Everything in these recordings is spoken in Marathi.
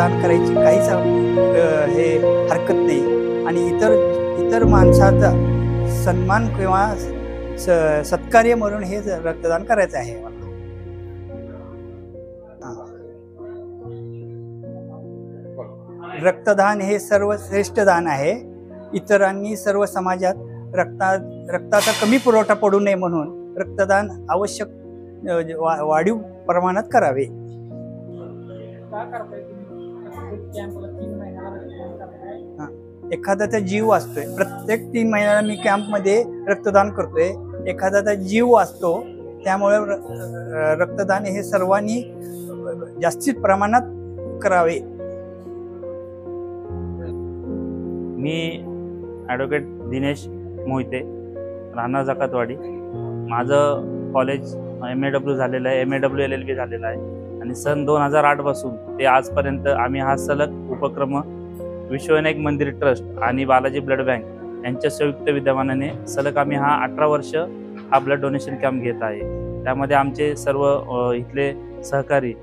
रक्तदान करायची काहीच हे हरकत नाही आणि इतर माणसाचा सन्मान किंवा सत्कार्य म्हणून हे रक्तदान करायचं आहे मला। रक्तदान हे सर्वश्रेष्ठ दान आहे। इतरांनी सर्व समाजात रक्ताचा कमी पुरवठा पडू नये म्हणून रक्तदान आवश्यक वाढीव प्रमाणात करावे। एखाद्याचा जीव वाचतोय, प्रत्येक 3 महिन्याला मी कॅम्पमध्ये रक्तदान करतोय, एखाद्याचा जीव वाचतो, त्यामुळे रक्तदान हे सर्वांनी जास्तीत प्रमाणात करावे। मी ॲडव्होकेट दिनेश मोहिते, राहणार जकातवाडी। माझं कॉलेज MAW झालेलं आहे, MAW LLB झालेलं आहे आणि सन 2008 पासून ते आजपर्यंत आम्ही हा सलग उपक्रम विश्वविनायक मंदिर ट्रस्ट आणि बालाजी ब्लड बँक यांच्या संयुक्त विद्यमानाने सलग आम्ही 18 वर्ष हा ब्लड डोनेशन कॅम्प घेत आहे। त्यामध्ये आमचे सर्व इथले सहकारी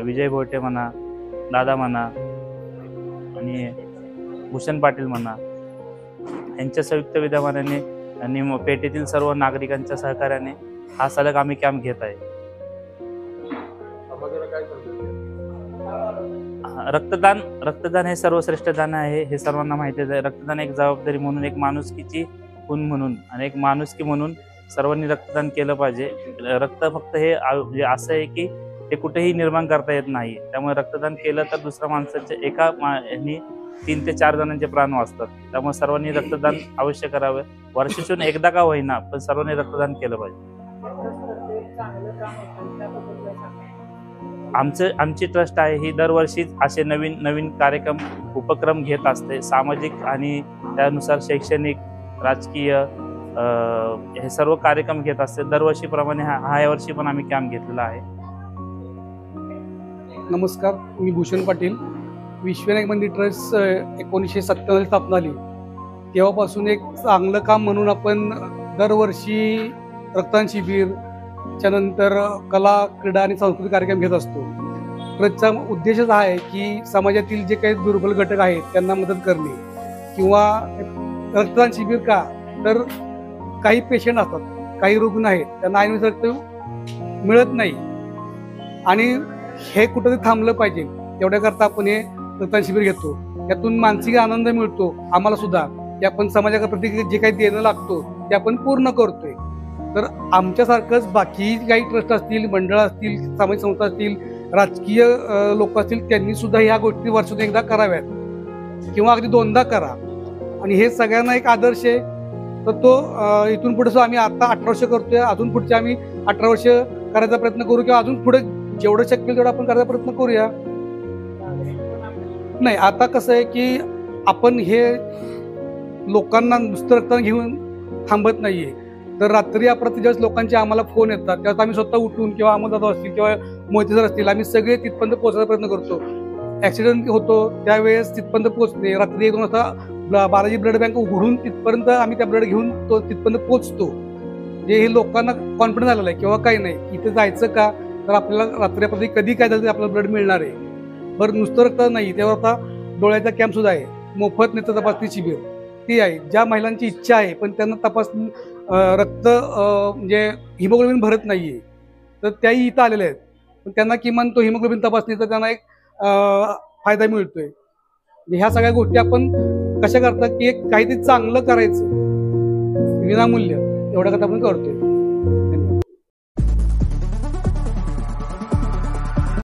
विजय भोटे म्हणा, दादा म्हणा आणि भूषण पाटील म्हणा यांच्या संयुक्त विद्यमानाने आणि पेठेतील सर्व नागरिकांच्या सहकार्याने हा सलग आम्ही कॅम्प घेत आहे। रक्तदान हे सर्वश्रेष्ठ दान आहे हे सर्वांना माहितीच आहे। रक्तदान एक जबाबदारी म्हणून, एक माणुसकीची खूण म्हणून आणि एक माणुसकी म्हणून सर्वांनी रक्तदान केलं पाहिजे। रक्त फक्त हे असं आहे की ते कुठेही निर्माण करता येत नाही, त्यामुळे रक्तदान केलं तर दुसऱ्या माणसाच्या एका 3 ते 4 जणांचे प्राण वाचतात। त्यामुळे सर्वांनी रक्तदान अवश्य करावे, वर्षातून एकदा का होईना पण सर्वांनी रक्तदान केलं पाहिजे। आमची ट्रस्ट आहे ही दरवर्षीच असे नवीन कार्यक्रम उपक्रम घेत असते, सामाजिक आणि त्यानुसार शैक्षणिक, राजकीय हे सर्व कार्यक्रम घेत असते। दरवर्षीप्रमाणे ह्या वर्षी पण आम्ही कॅम्प घेतलेला आहे। नमस्कार, मी भूषण पाटील। विश्वविनायक मंदिर ट्रस्ट 1997 स्थापना झाली, तेव्हापासून एक चांगलं काम म्हणून आपण दरवर्षी रक्तदान शिबिर, त्यानंतर कला, क्रीडा आणि सांस्कृतिक कार्यक्रम घेत असतो। ट्रस्टचा उद्देशच आहे की समाजातील जे काही दुर्बल घटक आहेत त्यांना मदत करणे, किंवा रक्तदान शिबिर का तर काही पेशंट असतात, काही रुग्ण आहेत त्यांना ऐनवेळी रक्त मिळत नाही आणि हे कुठंतरी थांबलं पाहिजे, तेवढ्याकरता आपण हे रक्तदान शिबिर घेतो। त्यातून मानसिक आनंद मिळतो आम्हाला सुद्धा की आपण समाजाप्रती जे काही देणं लागतो ते आपण पूर्ण करतोय। तर आमच्यासारखंच बाकी काही ट्रस्ट असतील, मंडळ असतील, सामाजिक संस्था असतील, राजकीय लोक असतील, त्यांनी सुद्धा ह्या गोष्टी वर्षातून एकदा कराव्यात किंवा अगदी 2दा करा आणि हे सगळ्यांना एक आदर्श आहे। तर तो इथून पुढे आम्ही आता 18 वर्ष करतोय, अजून पुढचे आम्ही 18 वर्ष करायचा प्रयत्न करू किंवा अजून पुढे जेवढं शक्य होईल तेवढं आपण करायचा प्रयत्न करूया। नाही, आता कसं आहे की आपण हे लोकांना नुसतं रक्तदान घेऊन थांबत नाहीये। तर रात्री अपरात्री ज्यावेळेस लोकांचे आम्हाला फोन येतात त्यावेळेस आम्ही स्वतः उठून किंवा अमोलदादा असतील किंवा मोहिते सर असतील, आम्ही सगळे तिथपर्यंत पोहोचायचा प्रयत्न करतो। ॲक्सिडेंट होतो त्यावेळेस तिथपर्यंत पोहोचणे, रात्री 1-2 वाजता बालाजी ब्लड बँक उघडून तिथपर्यंत आम्ही त्या ब्लड घेऊन तिथपर्यंत पोहोचतो। जे हे लोकांना कॉन्फिडन्स आलेला आहे किंवा काही नाही, इथे जायचं का तर आपल्याला रात्रीपर्यंत कधी काय झालं तरी आपल्याला ब्लड मिळणार आहे। बरं, नुसतं रक्त नाही, तेव्हा आता डोळ्याचा कॅम्प सुद्धा आहे, मोफत नेत्र तपासणी शिबिर ती आहे। ज्या महिलांची इच्छा आहे पण त्यांना तपासणी रक्त म्हणजे हिमोग्लोबिन भरत नाहीये तर त्याही इथं आलेल्या आहेत, पण त्यांना किमान तो हिमोग्लोबिन तपासणीचा त्यांना एक फायदा मिळतोय। ह्या सगळ्या गोष्टी आपण कशा करतात की एक काहीतरी चांगलं करायचं विनामूल्य एवढ्या करता आपण करतोय।